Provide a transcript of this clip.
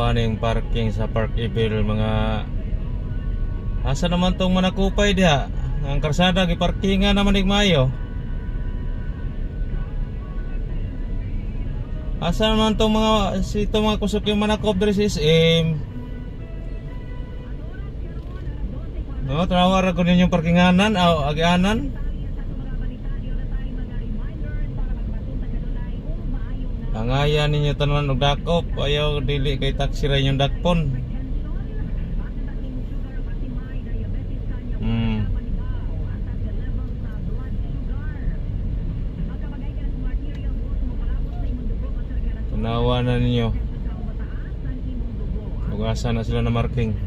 Tanawa ning parking sa Park Evil mga. Asa naman tong manakupay diha? Ang karsada giparkingan naman ning maayo. Asa naman tong mga kusog yung manakop diri sa SM? No, tanawa ra ko ninyong parkinganan o agianan. Angayan ninyo tanan og dakop, ayaw dili kay taxi ra inyong dakpon. Tanawa na ninyo. Ugasa na sila na marking.